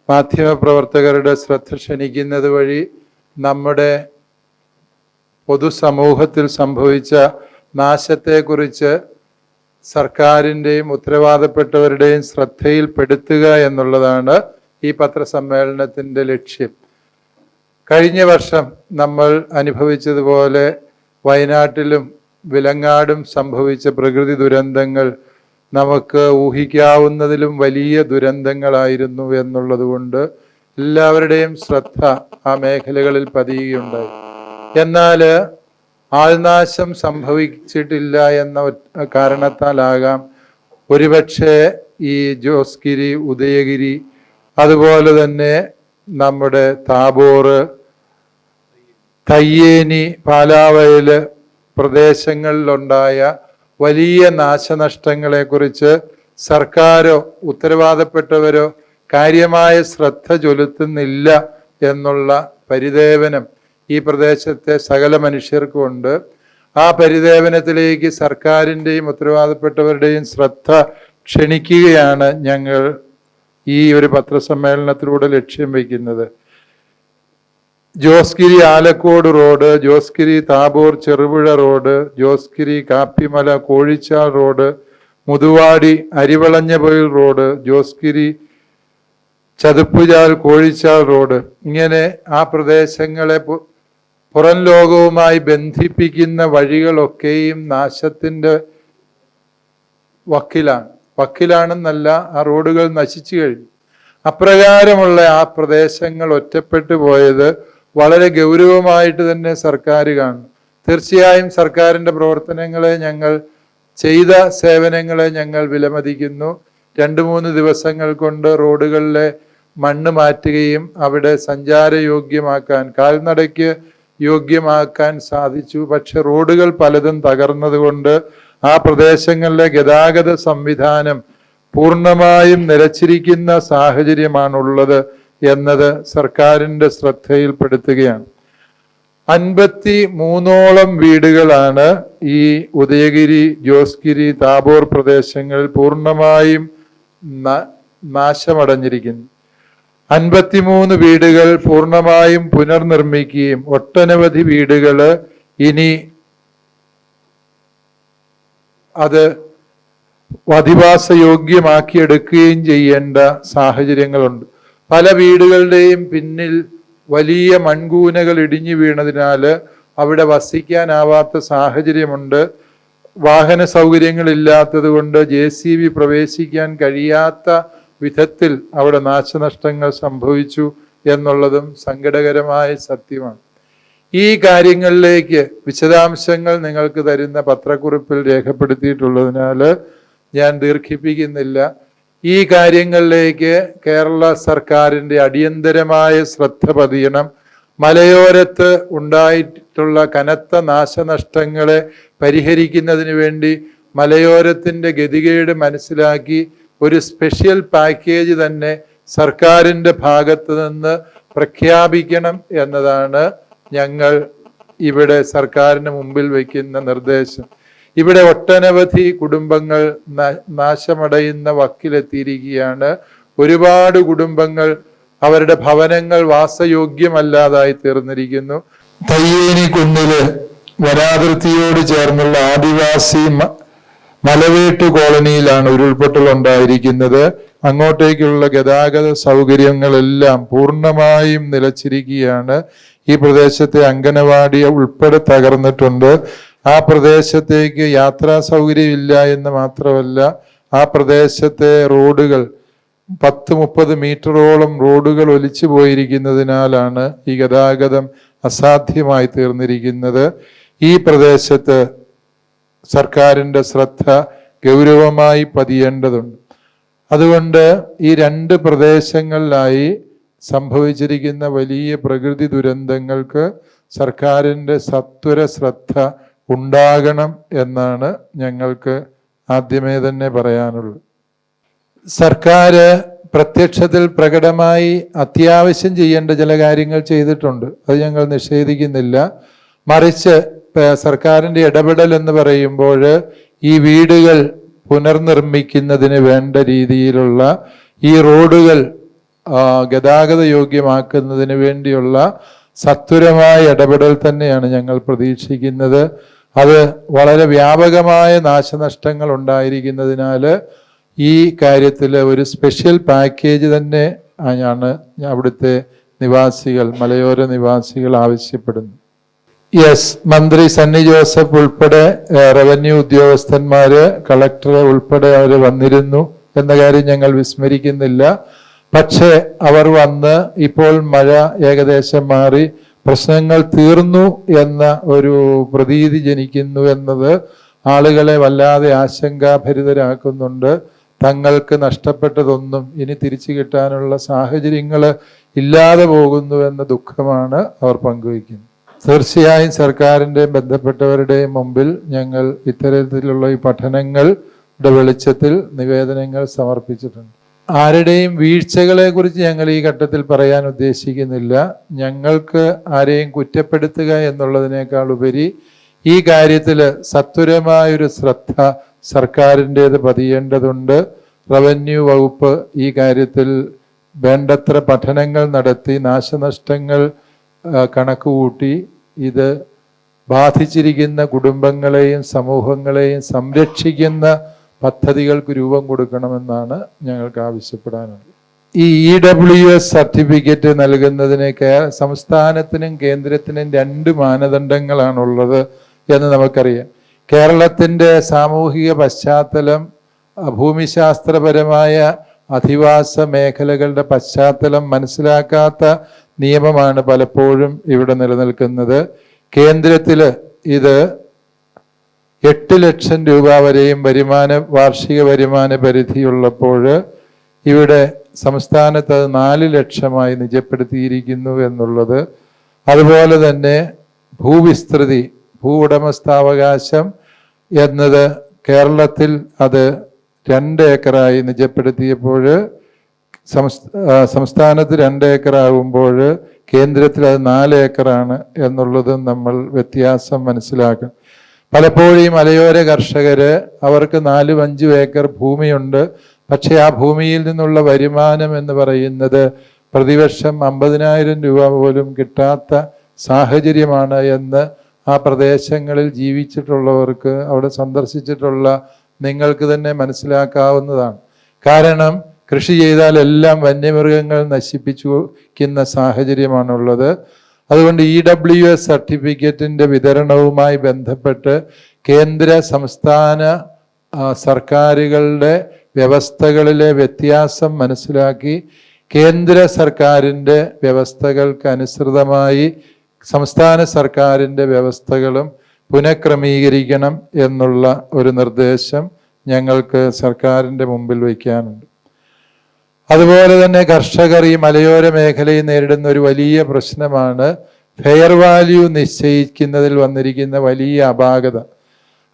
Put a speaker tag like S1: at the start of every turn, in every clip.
S1: മാധ്യമപ്രവർത്തകരുടെ ശ്രദ്ധ ക്ഷണിക്കുന്നത് വഴി നമ്മുടെ പൊതുസമൂഹത്തിൽ സംഭവിച്ച നാശത്തെക്കുറിച്ച് സർക്കാരിൻ്റെയും ഉത്തരവാദപ്പെട്ടവരുടെയും ശ്രദ്ധയിൽപ്പെടുത്തുക എന്നുള്ളതാണ് ഈ പത്രസമ്മേളനത്തിൻ്റെ ലക്ഷ്യം. കഴിഞ്ഞ വർഷം നമ്മൾ അനുഭവിച്ചതുപോലെ വയനാട്ടിലും വിലങ്ങാടും സംഭവിച്ച പ്രകൃതി ദുരന്തങ്ങൾ നമുക്ക് ഊഹിക്കാവുന്നതിലും വലിയ ദുരന്തങ്ങളായിരുന്നു എന്നുള്ളതുകൊണ്ട് എല്ലാവരുടെയും ശ്രദ്ധ ആ മേഖലകളിൽ പതിയുകയുണ്ടായി. എന്നാൽ ആൾനാശം സംഭവിച്ചിട്ടില്ല എന്ന കാരണത്താലാകാം ഒരുപക്ഷെ ഈ ജോസ്ഗിരി, ഉദയഗിരി, അതുപോലെ തന്നെ നമ്മുടെ താബോർ, തയ്യേനി, പാലാവയൽ പ്രദേശങ്ങളിലുണ്ടായ വലിയ നാശനഷ്ടങ്ങളെക്കുറിച്ച് സർക്കാരോ ഉത്തരവാദപ്പെട്ടവരോ കാര്യമായ ശ്രദ്ധ ചെലുത്തുന്നില്ല എന്നുള്ള പരിദേവനം ഈ പ്രദേശത്തെ സകല മനുഷ്യർക്കുമുണ്ട്. ആ പരിദേവനത്തിലേക്ക് സർക്കാരിൻ്റെയും ഉത്തരവാദപ്പെട്ടവരുടെയും ശ്രദ്ധ ക്ഷണിക്കുകയാണ് ഞങ്ങൾ ഈ ഒരു പത്രസമ്മേളനത്തിലൂടെ ലക്ഷ്യം വയ്ക്കുന്നത്. Josegiri Alakode road, Josegiri Thabor Cherupuzha road, Josegiri Kappimala Kozhichal road, Muthuvadi Arivalanjapoyil road, Josegiri Chathuppuchal Kozhichal road, ഇങ്ങനെ ആ പ്രദേശങ്ങളെ പുറം ലോകവുമായി ബന്ധിപ്പിക്കുന്ന വഴികളൊക്കെയും നാശത്തിൻ്റെ വക്കിലാണെന്നല്ല, ആ റോഡുകൾ നശിച്ചു കഴിഞ്ഞു. അപ്രകാരമുള്ള ആ പ്രദേശങ്ങൾ ഒറ്റപ്പെട്ടു പോയത് വളരെ ഗൗരവമായിട്ട് തന്നെ സർക്കാർ കാണുന്നു. തീർച്ചയായും സർക്കാരിൻ്റെ പ്രവർത്തനങ്ങളെ ചെയ്ത സേവനങ്ങളെ ഞങ്ങൾ വിലമതിക്കുന്നു. 2-3 ദിവസങ്ങൾ കൊണ്ട് റോഡുകളിലെ മണ്ണ് മാറ്റുകയും അവിടെ സഞ്ചാരയോഗ്യമാക്കാൻ, കാൽനടയ്ക്ക് യോഗ്യമാക്കാൻ സാധിച്ചു. പക്ഷെ റോഡുകൾ പലതും തകർന്നതുകൊണ്ട് ആ പ്രദേശങ്ങളിലെ ഗതാഗത സംവിധാനം പൂർണ്ണമായും നിലച്ചിരിക്കുന്ന സാഹചര്യമാണുള്ളത് എന്നത് സർക്കാരിൻ്റെ ശ്രദ്ധയിൽപ്പെടുത്തുകയാണ്. 53ഓളം വീടുകളാണ് ഈ ഉദയഗിരി, ജോസ്ഗിരി, താബോർ പ്രദേശങ്ങളിൽ പൂർണ്ണമായും നാശമടഞ്ഞിരിക്കുന്നു. 53 വീടുകൾ പൂർണ്ണമായും പുനർനിർമ്മിക്കുകയും ഒട്ടനവധി വീടുകൾ ഇനി അത് അധിവാസയോഗ്യമാക്കിയെടുക്കുകയും ചെയ്യേണ്ട സാഹചര്യങ്ങളുണ്ട്. പല വീടുകളുടെയും പിന്നിൽ വലിയ മൺകൂനകൾ ഇടിഞ്ഞു വീണതിനാൽ അവിടെ വസിക്കാനാവാത്ത സാഹചര്യമുണ്ട്. വാഹന സൗകര്യങ്ങളില്ലാത്തത് കൊണ്ട് JCB പ്രവേശിക്കാൻ കഴിയാത്ത വിധത്തിൽ അവിടെ നാശനഷ്ടങ്ങൾ സംഭവിച്ചു എന്നുള്ളതും സങ്കടകരമായ സത്യമാണ്. ഈ കാര്യങ്ങളിലേക്ക് വിശദാംശങ്ങൾ നിങ്ങൾക്ക് തരുന്ന പത്രക്കുറിപ്പിൽ രേഖപ്പെടുത്തിയിട്ടുള്ളതിനാൽ ഞാൻ ദീർഘിപ്പിക്കുന്നില്ല. ഈ കാര്യങ്ങളിലേക്ക് കേരള സർക്കാരിൻ്റെ അടിയന്തരമായ ശ്രദ്ധ പതിയണം. മലയോരത്ത് ഉണ്ടായിട്ടുള്ള കനത്ത നാശനഷ്ടങ്ങളെ പരിഹരിക്കുന്നതിന് വേണ്ടി മലയോരത്തിൻ്റെ ഗതികേട് മനസ്സിലാക്കി ഒരു സ്പെഷ്യൽ പാക്കേജ് തന്നെ സർക്കാരിൻ്റെ ഭാഗത്ത് നിന്ന് പ്രഖ്യാപിക്കണം എന്നതാണ് ഞങ്ങൾ ഇവിടെ സർക്കാരിന് മുമ്പിൽ വയ്ക്കുന്ന നിർദ്ദേശം. ഇവിടെ ഒട്ടനവധി കുടുംബങ്ങൾ നാശമടയുന്ന വക്കിലെത്തിയിരിക്കുകയാണ്. ഒരുപാട് കുടുംബങ്ങൾ അവരുടെ ഭവനങ്ങൾ വാസയോഗ്യമല്ലാതായി തീർന്നിരിക്കുന്നു. തയ്യേനി കുന്നില് വനാതിർത്തിയോട് ചേർന്നുള്ള ആദിവാസി മലവേട്ട് കോളനിയിലാണ് ഉരുൾപൊട്ടൽ ഉണ്ടായിരിക്കുന്നത്. അങ്ങോട്ടേക്കുള്ള ഗതാഗത സൗകര്യങ്ങളെല്ലാം പൂർണ്ണമായും നിലച്ചിരിക്കുകയാണ്. ഈ പ്രദേശത്തെ അംഗനവാടി ഉൾപ്പെടെ തകർന്നിട്ടുണ്ട്. ആ പ്രദേശത്തേക്ക് യാത്രാ സൗകര്യം ഇല്ല എന്ന് മാത്രമല്ല, ആ പ്രദേശത്തെ റോഡുകൾ 10-30 മീറ്ററോളം റോഡുകൾ ഒലിച്ചു പോയിരിക്കുന്നതിനാലാണ് ഈ ഗതാഗതം അസാധ്യമായി തീർന്നിരിക്കുന്നത്. ഈ പ്രദേശത്ത് സർക്കാരിൻ്റെ ശ്രദ്ധ ഗൗരവമായി പതിയേണ്ടതുണ്ട്. അതുകൊണ്ട് ഈ 2 പ്രദേശങ്ങളിലായി സംഭവിച്ചിരിക്കുന്ന വലിയ പ്രകൃതി ദുരന്തങ്ങൾക്ക് സർക്കാരിൻ്റെ സത്വര ശ്രദ്ധ ഉണ്ടാകണം എന്നാണ് ഞങ്ങൾക്ക് ആദ്യമേ തന്നെ പറയാനുള്ളത്. സർക്കാർ പ്രത്യക്ഷത്തിൽ പ്രകടമായി അത്യാവശ്യം ചെയ്യേണ്ട ചില കാര്യങ്ങൾ ചെയ്തിട്ടുണ്ട്, അത് ഞങ്ങൾ നിഷേധിക്കുന്നില്ല. മറിച്ച് സർക്കാരിൻ്റെ ഇടപെടൽ എന്ന് പറയുമ്പോൾ ഈ വീടുകൾ പുനർനിർമ്മിക്കുന്നതിന് വേണ്ട രീതിയിലുള്ള ഈ റോഡുകൾ ഗതാഗത യോഗ്യമാക്കുന്നതിന് വേണ്ടിയുള്ള സത്വരമായ ഇടപെടൽ തന്നെയാണ് ഞങ്ങൾ പ്രതീക്ഷിക്കുന്നത്. അത് വളരെ വ്യാപകമായ നാശനഷ്ടങ്ങൾ ഉണ്ടായിരിക്കുന്നതിനാൽ ഈ കാര്യത്തിൽ ഒരു സ്പെഷ്യൽ പാക്കേജ് തന്നെ ആണ് അവിടുത്തെ നിവാസികൾ, മലയോര നിവാസികൾ ആവശ്യപ്പെടുന്നു. യെസ്, മന്ത്രി സണ്ണി ജോസഫ് ഉൾപ്പെടെ റവന്യൂ ഉദ്യോഗസ്ഥന്മാര്, കളക്ടർ ഉൾപ്പെടെ അവർ വന്നിരുന്നു എന്ന കാര്യം ഞങ്ങൾ വിസ്മരിക്കുന്നില്ല. പക്ഷേ അവർ വന്ന് ഇപ്പോൾ മഴ ഏകദേശം മാറി പ്രശ്നങ്ങൾ തീർന്നു എന്ന ഒരു പ്രതീതി ജനിക്കുന്നു എന്നത് ആളുകളെ വല്ലാതെ ആശങ്കാഭരിതരാക്കുന്നുണ്ട്. തങ്ങൾക്ക് നഷ്ടപ്പെട്ടതൊന്നും ഇനി തിരിച്ചു കിട്ടാനുള്ള സാഹചര്യങ്ങൾ ഇല്ലാതെ പോകുന്നു എന്ന ദുഃഖമാണ് അവർ പങ്കുവയ്ക്കുന്നത്. തീർച്ചയായും സർക്കാരിൻ്റെയും ബന്ധപ്പെട്ടവരുടെയും മുമ്പിൽ ഞങ്ങൾ ഇത്തരത്തിലുള്ള ഈ പഠനങ്ങളുടെ വെളിച്ചത്തിൽ നിവേദനങ്ങൾ സമർപ്പിച്ചിട്ടുണ്ട്. ആരുടെയും വീഴ്ചകളെ കുറിച്ച് ഞങ്ങൾ ഈ ഘട്ടത്തിൽ പറയാൻ ഉദ്ദേശിക്കുന്നില്ല. ഞങ്ങൾക്ക് ആരെയും കുറ്റപ്പെടുത്തുക എന്നുള്ളതിനേക്കാൾ ഉപരി ഈ കാര്യത്തിൽ സത്വരമായൊരു ശ്രദ്ധ സർക്കാരിൻ്റേത് പതിയേണ്ടതുണ്ട്. റവന്യൂ വകുപ്പ് ഈ കാര്യത്തിൽ വേണ്ടത്ര പഠനങ്ങൾ നടത്തി നാശനഷ്ടങ്ങൾ കണക്കുകൂട്ടി ഇത് ബാധിച്ചിരിക്കുന്ന കുടുംബങ്ങളെയും സമൂഹങ്ങളെയും സംരക്ഷിക്കുന്ന പദ്ധതികൾക്ക് രൂപം കൊടുക്കണമെന്നാണ് ഞങ്ങൾക്ക് ആവശ്യപ്പെടാനുള്ളത്. ഈ EWS സർട്ടിഫിക്കറ്റ് നൽകുന്നതിന് സംസ്ഥാനത്തിനും കേന്ദ്രത്തിനും 2 മാനദണ്ഡങ്ങളാണുള്ളത് എന്ന് നമുക്കറിയാം. കേരളത്തിൻ്റെ സാമൂഹിക പശ്ചാത്തലം, ഭൂമിശാസ്ത്രപരമായ അധിവാസ മേഖലകളുടെ പശ്ചാത്തലം മനസ്സിലാക്കാത്ത നിയമമാണ് പലപ്പോഴും ഇവിടെ നിലനിൽക്കുന്നത്. കേന്ദ്രത്തിൽ ഇത് 8 ലക്ഷം രൂപ വരെയും വാർഷിക വരുമാന പരിധിയുള്ളപ്പോൾ ഇവിടെ സംസ്ഥാനത്ത് അത് 4 ലക്ഷമായി നിജപ്പെടുത്തിയിരിക്കുന്നു എന്നുള്ളത്. അതുപോലെ തന്നെ ഭൂവിസ്തൃതി, ഭൂവുടമസ്ഥാവകാശം എന്നത് കേരളത്തിൽ അത് 2 ഏക്കറായി നിജപ്പെടുത്തിയപ്പോൾ സംസ്ഥാനത്ത് 2 ഏക്കറാകുമ്പോൾ കേന്ദ്രത്തിൽ അത് 4 ഏക്കറാണ് എന്നുള്ളത് നമ്മൾ വ്യത്യാസം മനസ്സിലാക്കണം. പലപ്പോഴും ഈ മലയോര കർഷകര് അവർക്ക് 4-5 ഏക്കർ ഭൂമിയുണ്ട്. പക്ഷെ ആ ഭൂമിയിൽ നിന്നുള്ള വരുമാനം എന്ന് പറയുന്നത് പ്രതിവർഷം 50,000 രൂപ പോലും കിട്ടാത്ത സാഹചര്യമാണ് എന്ന് ആ പ്രദേശങ്ങളിൽ ജീവിച്ചിട്ടുള്ളവർക്ക്, അവിടെ സന്ദർശിച്ചിട്ടുള്ള നിങ്ങൾക്ക് തന്നെ മനസ്സിലാക്കാവുന്നതാണ്. കാരണം കൃഷി ചെയ്താൽ എല്ലാം വന്യമൃഗങ്ങൾ നശിപ്പിക്കുന്ന സാഹചര്യമാണുള്ളത്. അതുകൊണ്ട് EWS സർട്ടിഫിക്കറ്റിൻ്റെ വിതരണവുമായി ബന്ധപ്പെട്ട് കേന്ദ്ര സംസ്ഥാന സർക്കാരുകളുടെ വ്യവസ്ഥകളിലെ വ്യത്യാസം മനസ്സിലാക്കി കേന്ദ്ര സർക്കാരിൻ്റെ വ്യവസ്ഥകൾക്ക് അനുസൃതമായി സംസ്ഥാന സർക്കാരിൻ്റെ വ്യവസ്ഥകളും പുനഃക്രമീകരിക്കണം എന്നുള്ള ഒരു നിർദ്ദേശം ഞങ്ങൾക്ക് സർക്കാരിൻ്റെ മുമ്പിൽ വയ്ക്കാനുണ്ട്. അതുപോലെ തന്നെ കർഷകർ ഈ മലയോര മേഖലയിൽ നേരിടുന്ന ഒരു വലിയ പ്രശ്നമാണ് ഫെയർ വാല്യൂ നിശ്ചയിക്കുന്നതിൽ വന്നിരിക്കുന്ന വലിയ അപാകത.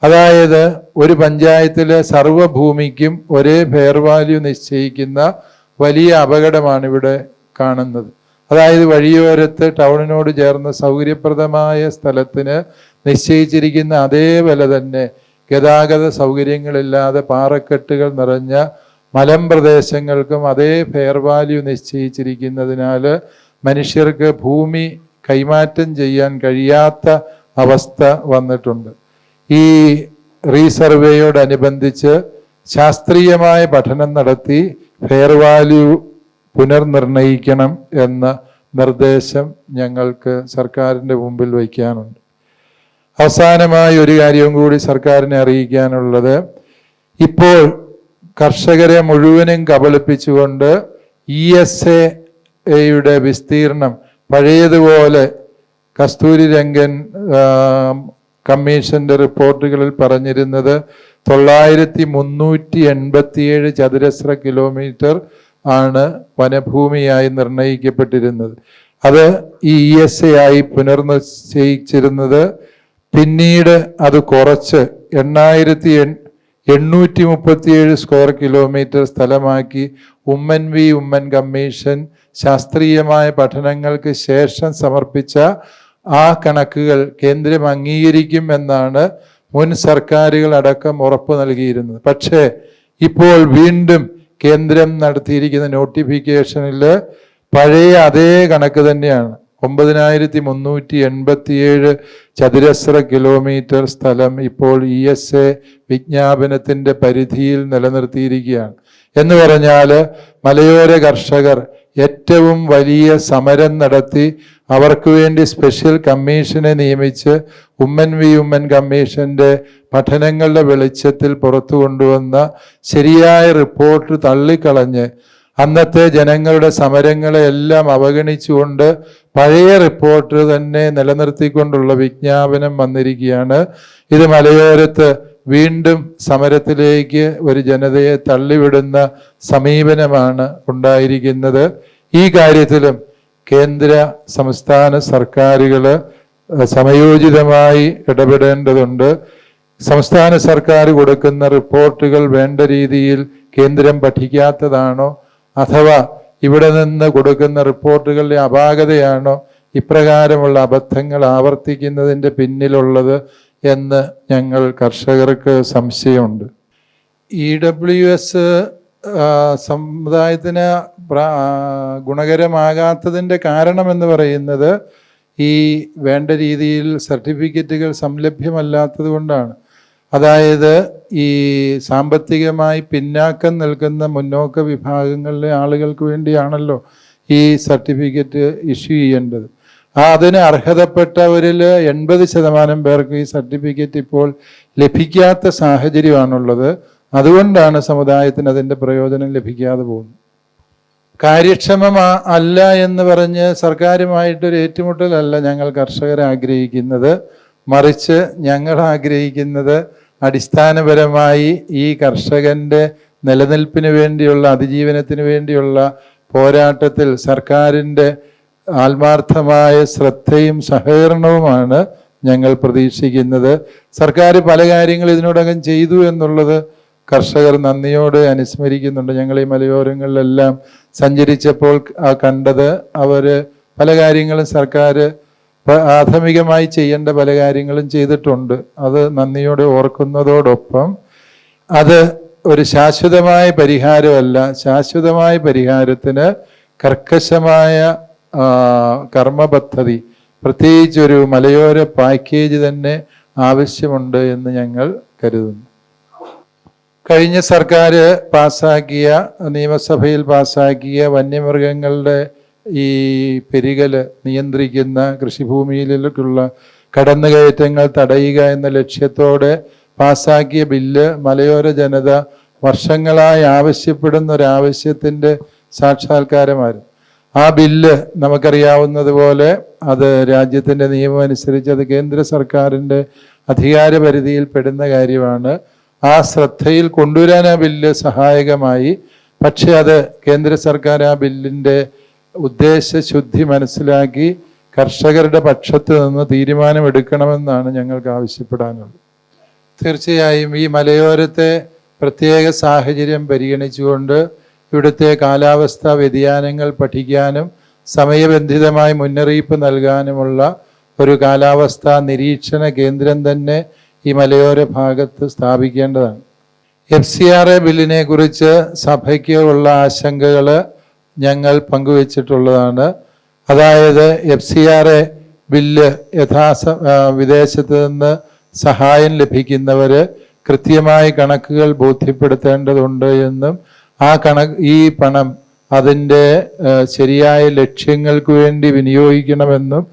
S1: അതായത് ഒരു പഞ്ചായത്തിലെ സർവ്വഭൂമിക്കും ഒരേ ഫെയർ വാല്യൂ നിശ്ചയിക്കുന്ന വലിയ അപകടമാണ് ഇവിടെ കാണുന്നത്. അതായത് വഴിയോരത്ത് ടൗണിനോട് ചേർന്ന് സൗകര്യപ്രദമായ സ്ഥലത്തിന് നിശ്ചയിച്ചിരിക്കുന്ന അതേ വില തന്നെ ഗതാഗത സൗകര്യങ്ങളില്ലാതെ പാറക്കെട്ടുകൾ നിറഞ്ഞ മലമ്പ്രദേശങ്ങൾക്കും അതേ ഫെയർ വാല്യൂ നിശ്ചയിച്ചിരിക്കുന്നതിനാൽ മനുഷ്യർക്ക് ഭൂമി കൈമാറ്റം ചെയ്യാൻ കഴിയാത്ത അവസ്ഥ വന്നിട്ടുണ്ട്. ഈ റീസർവേയോടനുബന്ധിച്ച് ശാസ്ത്രീയമായ പഠനം നടത്തി ഫെയർ വാല്യൂ പുനർനിർണയിക്കണം എന്ന നിർദ്ദേശം ഞങ്ങൾക്ക് സർക്കാരിൻ്റെ മുമ്പിൽ വയ്ക്കാനുണ്ട്. അവസാനമായി ഒരു കാര്യവും കൂടി സർക്കാരിനെ അറിയിക്കാനുള്ളത്, ഇപ്പോൾ കർഷകരെ മുഴുവനും കബളിപ്പിച്ചുകൊണ്ട് ESAയുടെ വിസ്തീർണം പഴയതുപോലെ കസ്തൂരി രംഗൻ കമ്മീഷന്റെ റിപ്പോർട്ടുകളിൽ പറഞ്ഞിരുന്നത് 9387 ചതുരശ്ര കിലോമീറ്റർ ആണ് വനഭൂമിയായി നിർണയിക്കപ്പെട്ടിരുന്നത്. അത് ഈ ESA ആയി പുനർനിശ്ചയിച്ചിരുന്നത് പിന്നീട് അത് കുറച്ച് 8837 സ്ക്വയർ കിലോമീറ്റർ സ്ഥലമാക്കി ഉമ്മൻ കമ്മീഷൻ ശാസ്ത്രീയമായ പഠനങ്ങൾക്ക് ശേഷം സമർപ്പിച്ച ആ കണക്കുകൾ കേന്ദ്രം അംഗീകരിക്കും എന്നാണ് മുൻ സർക്കാരുകൾ അടക്കം ഉറപ്പ് നൽകിയിരുന്നത്. പക്ഷേ ഇപ്പോൾ വീണ്ടും കേന്ദ്രം നടത്തിയിരിക്കുന്ന നോട്ടിഫിക്കേഷനിൽ പഴയ അതേ കണക്ക് തന്നെയാണ്. 9387 ചതുരശ്ര കിലോമീറ്റർ സ്ഥലം ഇപ്പോൾ ESA വിജ്ഞാപനത്തിൻ്റെ പരിധിയിൽ നിലനിർത്തിയിരിക്കുകയാണ്. എന്ന് പറഞ്ഞാൽ മലയോര കർഷകർ ഏറ്റവും വലിയ സമരം നടത്തി അവർക്ക് വേണ്ടി സ്പെഷ്യൽ കമ്മീഷനെ നിയമിച്ച് ഉമ്മൻ കമ്മീഷന്റെ പഠനങ്ങളുടെ വെളിച്ചത്തിൽ പുറത്തു കൊണ്ടുവന്ന ശരിയായ റിപ്പോർട്ട് തള്ളിക്കളഞ്ഞ് അന്നത്തെ ജനങ്ങളുടെ സമരങ്ങളെ എല്ലാം അവഗണിച്ചുകൊണ്ട് പഴയ റിപ്പോർട്ട് തന്നെ നിലനിർത്തിക്കൊണ്ടുള്ള വിജ്ഞാപനം വന്നിരിക്കുകയാണ്. ഇത് മലയോരത്ത് വീണ്ടും സമരത്തിലേക്ക് ഒരു ജനതയെ തള്ളിവിടുന്ന സമീപനമാണ് ഉണ്ടായിരിക്കുന്നത്. ഈ കാര്യത്തിലും കേന്ദ്ര സംസ്ഥാന സർക്കാരുകൾ സമയോചിതമായി ഇടപെടേണ്ടതുണ്ട്. സംസ്ഥാന സർക്കാർ കൊടുക്കുന്ന റിപ്പോർട്ടുകൾ വേണ്ട രീതിയിൽ കേന്ദ്രം പഠിക്കാത്തതാണോ, അഥവാ ഇവിടെ നിന്ന് കൊടുക്കുന്ന റിപ്പോർട്ടുകളുടെ അപാകതയാണോ ഇപ്രകാരമുള്ള അബദ്ധങ്ങൾ ആവർത്തിക്കുന്നതിൻ്റെ പിന്നിലുള്ളത് എന്ന് ഞങ്ങൾ കർഷകർക്ക് സംശയമുണ്ട്. EWS സമുദായത്തിന് ഗുണകരമാകാത്തതിൻ്റെ കാരണമെന്ന് പറയുന്നത് ഈ വേണ്ട രീതിയിൽ സർട്ടിഫിക്കറ്റുകൾ സംലഭ്യമല്ലാത്തത് കൊണ്ടാണ്. അതായത് ഈ സാമ്പത്തികമായി പിന്നാക്കം നിൽക്കുന്ന മുന്നോക്ക വിഭാഗങ്ങളിലെ ആളുകൾക്ക് വേണ്ടിയാണല്ലോ ഈ സർട്ടിഫിക്കറ്റ് ഇഷ്യൂ ചെയ്യേണ്ടത്. അതിന് അർഹതപ്പെട്ടവരിൽ 80% പേർക്ക് ഈ സർട്ടിഫിക്കറ്റ് ഇപ്പോൾ ലഭിക്കാത്ത സാഹചര്യമാണുള്ളത്. അതുകൊണ്ടാണ് സമുദായത്തിന് അതിൻ്റെ പ്രയോജനം ലഭിക്കാതെ പോകുന്നത്. കാര്യക്ഷമം അല്ല എന്ന് പറഞ്ഞ് സർക്കാരുമായിട്ടൊരു ഏറ്റുമുട്ടലല്ല ഞങ്ങൾ കർഷകരെ ആഗ്രഹിക്കുന്നത്. മറിച്ച് ഞങ്ങൾ ആഗ്രഹിക്കുന്നത് അടിസ്ഥാനപരമായി ഈ കർഷകൻ്റെ നിലനിൽപ്പിന് വേണ്ടിയുള്ള, അതിജീവനത്തിന് വേണ്ടിയുള്ള പോരാട്ടത്തിൽ സർക്കാരിൻ്റെ ആത്മാർത്ഥമായ ശ്രദ്ധയും സഹകരണവുമാണ് ഞങ്ങൾ പ്രതീക്ഷിക്കുന്നത്. സർക്കാർ പല കാര്യങ്ങൾ ഇതിനോടകം ചെയ്തു എന്നുള്ളത് കർഷകർ നന്ദിയോടെ അനുസ്മരിക്കുന്നുണ്ട്. ഞങ്ങൾ ഈ മലയോരങ്ങളിലെല്ലാം സഞ്ചരിച്ചപ്പോൾ കണ്ടത് അവർ പല കാര്യങ്ങളും സർക്കാർ പ്രാഥമികമായി ചെയ്യേണ്ട പല കാര്യങ്ങളും ചെയ്തിട്ടുണ്ട്. അത് നന്ദിയോടെ ഓർക്കുന്നതോടൊപ്പം അത് ഒരു ശാശ്വതമായ പരിഹാരമല്ല. ശാശ്വതമായ പരിഹാരത്തിന് കർക്കശമായ കർമ്മ പദ്ധതി, പ്രത്യേകിച്ച് ഒരു മലയോര പാക്കേജ് തന്നെ ആവശ്യമുണ്ട് എന്ന് ഞങ്ങൾ കരുതുന്നു. കഴിഞ്ഞ സർക്കാർ പാസ്സാക്കിയ, നിയമസഭയിൽ പാസ്സാക്കിയ വന്യമൃഗങ്ങളുടെ ഈ പെരുകൽ നിയന്ത്രിക്കുന്ന കൃഷിഭൂമിയിലേക്കുള്ള കടന്നുകയറ്റങ്ങൾ തടയുക എന്ന ലക്ഷ്യത്തോടെ പാസ്സാക്കിയ ബില്ല് മലയോര ജനത വർഷങ്ങളായി ആവശ്യപ്പെടുന്ന ഒരാവശ്യത്തിൻ്റെ സാക്ഷാത്കാരമായിരുന്നു. ആ ബില്ല് നമുക്കറിയാവുന്നതുപോലെ അത് രാജ്യത്തിൻ്റെ നിയമം അനുസരിച്ച് അത് കേന്ദ്ര സർക്കാരിൻ്റെ അധികാര പരിധിയിൽ പെടുന്ന കാര്യമാണ്. ആ ശ്രദ്ധയിൽ കൊണ്ടുവരാൻ ആ ബില്ല് സഹായകമായി. പക്ഷെ അത് കേന്ദ്ര സർക്കാർ ആ ബില്ലിൻ്റെ ഉദ്ദേശശുദ്ധി മനസ്സിലാക്കി കർഷകരുടെ പക്ഷത്ത് നിന്ന് തീരുമാനമെടുക്കണമെന്നാണ് ഞങ്ങൾക്ക് ആവശ്യപ്പെടാനുള്ളത്. തീർച്ചയായും ഈ മലയോരത്തെ പ്രത്യേക സാഹചര്യം പരിഗണിച്ചുകൊണ്ട് ഇവിടുത്തെ കാലാവസ്ഥാ വ്യതിയാനങ്ങൾ പഠിക്കാനും സമയബന്ധിതമായി മുന്നറിയിപ്പ് നൽകാനുമുള്ള ഒരു കാലാവസ്ഥാ നിരീക്ഷണ കേന്ദ്രം തന്നെ ഈ മലയോര ഭാഗത്ത് സ്ഥാപിക്കേണ്ടതാണ്. FCRA ബില്ലിനെ കുറിച്ച് സഭയ്ക്ക് ഉള്ള ആശങ്കകൾ ഞങ്ങൾ പങ്കുവച്ചിട്ടുള്ളതാണ്. അതായത് FCRA ബില്ല് വിദേശത്ത് നിന്ന് സഹായം ലഭിക്കുന്നവർ കൃത്യമായി കണക്കുകൾ ബോധ്യപ്പെടുത്തേണ്ടതുണ്ട് എന്നും ഈ പണം അതിൻ്റെ ശരിയായ ലക്ഷ്യങ്ങൾക്ക് വേണ്ടി വിനിയോഗിക്കണമെന്നും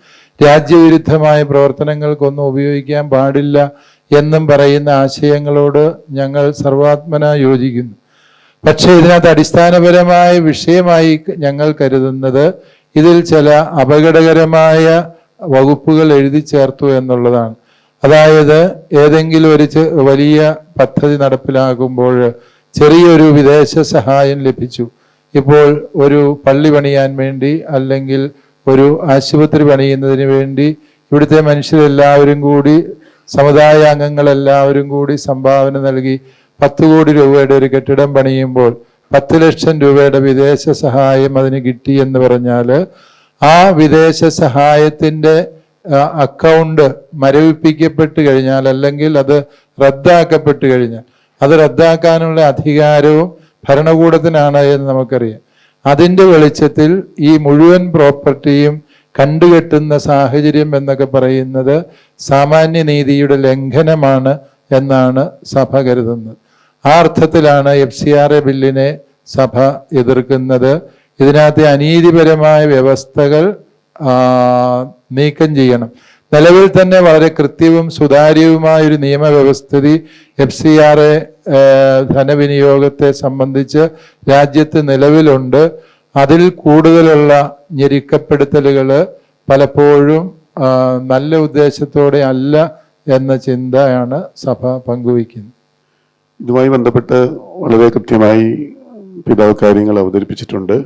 S1: രാജ്യവിരുദ്ധമായ പ്രവർത്തനങ്ങൾക്കൊന്നും ഉപയോഗിക്കാൻ പാടില്ല എന്നും പറയുന്ന ആശയങ്ങളോട് ഞങ്ങൾ സർവാത്മന യോജിക്കുന്നു. പക്ഷേ ഇതിനകത്ത് അടിസ്ഥാനപരമായ വിഷയമായി ഞങ്ങൾ കരുതുന്നത് ഇതിൽ ചില അപകടകരമായ വകുപ്പുകൾ എഴുതി ചേർത്തു എന്നുള്ളതാണ്. അതായത് ഏതെങ്കിലും ഒരു വലിയ പദ്ധതി നടപ്പിലാക്കുമ്പോൾ ചെറിയൊരു വിദേശ സഹായം ലഭിച്ചു. ഇപ്പോൾ ഒരു പള്ളി പണിയാൻ വേണ്ടി അല്ലെങ്കിൽ ഒരു ആശുപത്രി പണിയുന്നതിന് വേണ്ടി ഇവിടുത്തെ മനുഷ്യരെല്ലാവരും കൂടി, സമുദായ അംഗങ്ങളെല്ലാവരും കൂടി സംഭാവന നൽകി 10 കോടി രൂപയുടെ ഒരു കെട്ടിടം പണിയുമ്പോൾ 10 ലക്ഷം രൂപയുടെ വിദേശ സഹായം അതിന് കിട്ടി എന്ന് പറഞ്ഞാൽ ആ വിദേശ സഹായത്തിൻ്റെ അക്കൗണ്ട് മരവിപ്പിക്കപ്പെട്ട് കഴിഞ്ഞാൽ അല്ലെങ്കിൽ അത് റദ്ദാക്കപ്പെട്ട് കഴിഞ്ഞാൽ അത് റദ്ദാക്കാനുള്ള അധികാരവും ഭരണകൂടത്തിനാണ് എന്ന് നമുക്കറിയാം. അതിൻ്റെ വെളിച്ചത്തിൽ ഈ മുഴുവൻ പ്രോപ്പർട്ടിയും കണ്ടുകെട്ടുന്ന സാഹചര്യം എന്നൊക്കെ പറയുന്നത് സാമാന്യനീതിയുടെ ലംഘനമാണ് എന്നാണ് സഭ കരുതുന്നത്. ആ അർത്ഥത്തിലാണ് FCRA ബില്ലിനെ സഭ എതിർക്കുന്നത്. ഇതിനകത്തെ അനീതിപരമായ വ്യവസ്ഥകൾ നീക്കം ചെയ്യണം. നിലവിൽ തന്നെ വളരെ കൃത്യവും സുതാര്യവുമായ ഒരു നിയമവ്യവസ്ഥിതി FCRA ധനവിനിയോഗത്തെ സംബന്ധിച്ച് രാജ്യത്ത് നിലവിലുണ്ട്. അതിൽ കൂടുതലുള്ള ഞെരുക്കപ്പെടുത്തലുകൾ പലപ്പോഴും നല്ല ഉദ്ദേശത്തോടെ അല്ല എന്ന ചിന്തയാണ് സഭ പങ്കുവയ്ക്കുന്നത്.
S2: ഇതുമായി ബന്ധപ്പെട്ട് വളരെ കൃത്യമായി പിതാവ് കാര്യങ്ങൾ അവതരിപ്പിച്ചിട്ടുണ്ട്.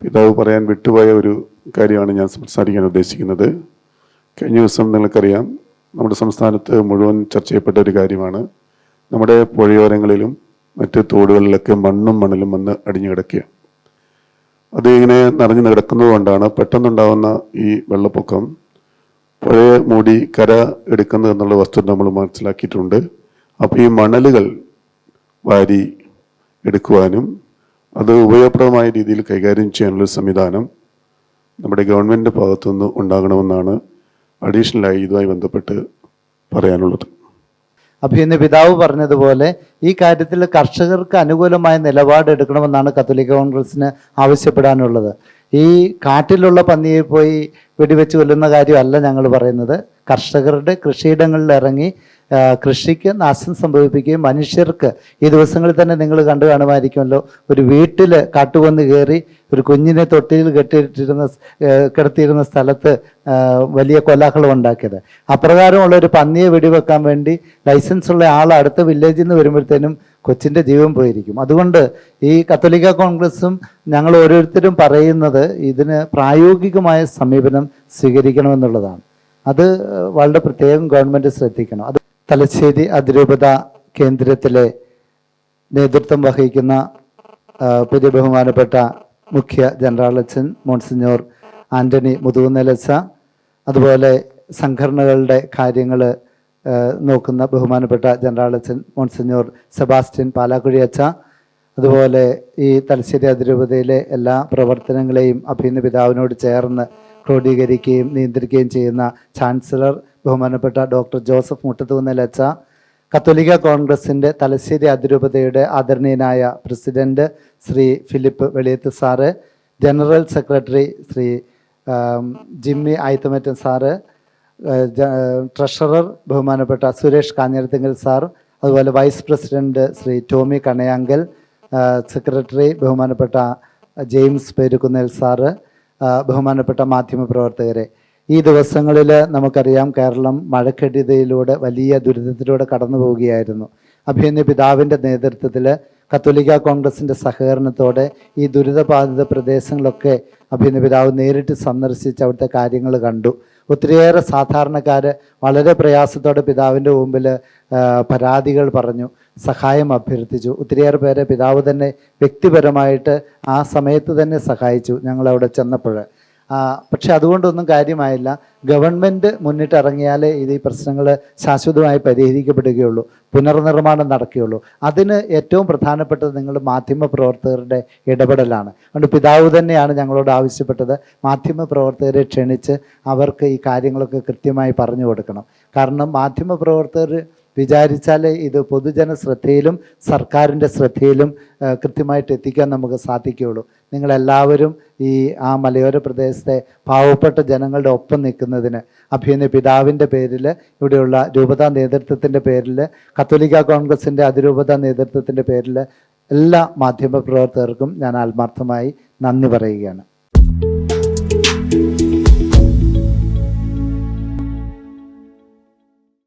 S2: പിതാവ് പറയാൻ വിട്ടുപോയ ഒരു കാര്യമാണ് ഞാൻ സംസാരിക്കാൻ ഉദ്ദേശിക്കുന്നത്. കഴിഞ്ഞ ദിവസം നിങ്ങൾക്കറിയാം, നമ്മുടെ സംസ്ഥാനത്ത് മുഴുവൻ ചർച്ച ചെയ്യപ്പെട്ട ഒരു കാര്യമാണ് നമ്മുടെ പുഴയോരങ്ങളിലും മറ്റ് തോടുകളിലൊക്കെ മണ്ണും മണലും വന്ന് അടിഞ്ഞു കിടക്കുക. അത് ഇങ്ങനെ നിറഞ്ഞു കിടക്കുന്നത് കൊണ്ടാണ് പെട്ടെന്നുണ്ടാകുന്ന ഈ വെള്ളപ്പൊക്കം പുഴയെ മൂടി കര എടുക്കുന്നത് എന്നുള്ള വസ്തുത നമ്മൾ മനസ്സിലാക്കിയിട്ടുണ്ട്. അപ്പോൾ ഈ മണലുകൾ വാരി എടുക്കുവാനും അത് ഉപയോഗപ്രദമായ രീതിയിൽ കൈകാര്യം ചെയ്യാനുള്ള സംവിധാനം നമ്മുടെ ഗവൺമെൻറ് ഭാഗത്തുനിന്ന് ഉണ്ടാകണമെന്നാണ് അഡീഷണലായി ഇതുമായി ബന്ധപ്പെട്ട് പറയാനുള്ളത്.
S3: അഭിനന്ദ പിതാവ് പറഞ്ഞതുപോലെ ഈ കാര്യത്തിൽ കർഷകർക്ക് അനുകൂലമായ നിലപാടെടുക്കണമെന്നാണ് കത്തോലിക്ക കോൺഗ്രസിന് ആവശ്യപ്പെടാനുള്ളത്. ഈ കാട്ടിലുള്ള പന്നിയെ പോയി വെടിവെച്ച് കൊല്ലുന്ന കാര്യമല്ല ഞങ്ങൾ പറയുന്നത്. കർഷകരുടെ കൃഷിയിടങ്ങളിൽ ഇറങ്ങി കൃഷിക്ക് നാശം സംഭവിപ്പിക്കുകയും മനുഷ്യർക്ക് ഈ ദിവസങ്ങളിൽ തന്നെ നിങ്ങൾ കണ്ടു കാണുമായിരിക്കുമല്ലോ, ഒരു വീട്ടിൽ കാട്ടുപന്നി കയറി ഒരു കുഞ്ഞിനെ തൊട്ടിയിൽ കിടത്തിയിരുന്ന സ്ഥലത്ത് വലിയ കോലാഹലം ഉണ്ടാക്കിയത്. അപ്രകാരമുള്ള ഒരു പന്നിയെ വെടിവെക്കാൻ വേണ്ടി ലൈസൻസ് ഉള്ള ആൾ അടുത്ത വില്ലേജിൽ നിന്ന് വരുമ്പോഴത്തേനും കൊച്ചിൻ്റെ ജീവൻ പോയിരിക്കും. അതുകൊണ്ട് ഈ കത്തോലിക്ക കോൺഗ്രസും ഞങ്ങൾ ഓരോരുത്തരും പറയുന്നത് ഇതിന് പ്രായോഗികമായ സമീപനം സ്വീകരിക്കണമെന്നുള്ളതാണ്. അത് വളരെ പ്രത്യേകം ഗവൺമെൻറ് ശ്രദ്ധിക്കണം. അത് തലശ്ശേരി അതിരൂപത കേന്ദ്രത്തിലെ നേതൃത്വം വഹിക്കുന്ന പുതിയ ബഹുമാനപ്പെട്ട മുഖ്യ ജനറൽ അച്ഛൻ മോൺസിഞ്ഞോർ ആൻ്റണി മുതുകുന്നേലച്ച, അതുപോലെ സംഘടനകളുടെ കാര്യങ്ങൾ നോക്കുന്ന ബഹുമാനപ്പെട്ട ജനറൽ അച്ഛൻ മോൺസിഞ്ഞോർ സെബാസ്റ്റ്യൻ പാലാക്കുഴി അച്ഛ, അതുപോലെ ഈ തലശ്ശേരി അതിരൂപതയിലെ എല്ലാ പ്രവർത്തനങ്ങളെയും അഭിനന്ദ പിതാവിനോട് ചേർന്ന് ക്രോഡീകരിക്കുകയും നിയന്ത്രിക്കുകയും ചെയ്യുന്ന ചാൻസലർ ബഹുമാനപ്പെട്ട ഡോക്ടർ ജോസഫ് മുട്ടത്തുകുന്നേലച്ച, കത്തോലിക്ക കോൺഗ്രസിൻ്റെ തലശ്ശേരി അതിരൂപതയുടെ ആദരണീയനായ president Shri Philip Veliyath sir, general secretary Shri Jimmy Ayithamattan sir, treasurer ബഹുമാനപ്പെട്ട സുരേഷ് കാഞ്ഞിരത്തിങ്കൽ സാർ, അതുപോലെ vice president Shri Tomy Kanayankal, secretary ബഹുമാനപ്പെട്ട ജെയിംസ് പേരുക്കുന്നേൽ സാറ്, ബഹുമാനപ്പെട്ട മാധ്യമപ്രവർത്തകരെ, ഈ ദിവസങ്ങളിൽ നമുക്കറിയാം കേരളം മഴക്കെടുതിയിലൂടെ വലിയ ദുരിതത്തിലൂടെ കടന്നു പോവുകയായിരുന്നു. അഭിനന്ദ പിതാവിൻ്റെ നേതൃത്വത്തിൽ കത്തോലിക്ക കോൺഗ്രസിൻ്റെ സഹകരണത്തോടെ ഈ ദുരിതബാധിത പ്രദേശങ്ങളൊക്കെ അഭിനന്ദ പിതാവ് നേരിട്ട് സന്ദർശിച്ച് അവിടുത്തെ കാര്യങ്ങൾ കണ്ടു. ഒത്തിരിയേറെ സാധാരണക്കാർ വളരെ പ്രയാസത്തോടെ പിതാവിൻ്റെ മുമ്പിൽ പരാതികൾ പറഞ്ഞു, സഹായം അഭ്യർത്ഥിച്ചു. ഒത്തിരിയേറെ പേരെ പിതാവ് തന്നെ വ്യക്തിപരമായിട്ട് ആ സമയത്ത് തന്നെ സഹായിച്ചു ഞങ്ങളവിടെ ചെന്നപ്പോൾ. പക്ഷെ അതുകൊണ്ടൊന്നും കാര്യമായില്ല. ഗവൺമെൻറ് മുന്നിട്ടിറങ്ങിയാലേ ഇത് ഈ പ്രശ്നങ്ങൾ ശാശ്വതമായി പരിഹരിക്കപ്പെടുകയുള്ളൂ, പുനർനിർമ്മാണം നടക്കുകയുള്ളൂ. അതിന് ഏറ്റവും പ്രധാനപ്പെട്ടത് നിങ്ങൾ മാധ്യമപ്രവർത്തകരുടെ ഇടപെടലാണ്. അതുകൊണ്ട് പിതാവ് തന്നെയാണ് ഞങ്ങളോട് ആവശ്യപ്പെട്ടത്, മാധ്യമപ്രവർത്തകരെ ക്ഷണിച്ച് അവർക്ക് ഈ കാര്യങ്ങളൊക്കെ കൃത്യമായി പറഞ്ഞു കൊടുക്കണം. കാരണം മാധ്യമപ്രവർത്തകർ വിചാരിച്ചാലേ ഇത് പൊതുജന ശ്രദ്ധയിലും സർക്കാരിൻ്റെ ശ്രദ്ധയിലും കൃത്യമായിട്ട് എത്തിക്കാൻ നമുക്ക് സാധിക്കുകയുള്ളൂ. നിങ്ങളെല്ലാവരും ഈ ആ മലയോര പ്രദേശത്തെ പാവപ്പെട്ട ജനങ്ങളുടെ ഒപ്പം നിൽക്കുന്നതിന് അഭിനന്ദ പിതാവിൻ്റെ പേരിൽ, ഇവിടെയുള്ള രൂപതാ നേതൃത്വത്തിൻ്റെ പേരിൽ, കത്തോലിക്ക കോൺഗ്രസിൻ്റെ അതിരൂപതാ നേതൃത്വത്തിൻ്റെ പേരിൽ എല്ലാ മാധ്യമപ്രവർത്തകർക്കും ഞാൻ ആത്മാർത്ഥമായി നന്ദി പറയുകയാണ്.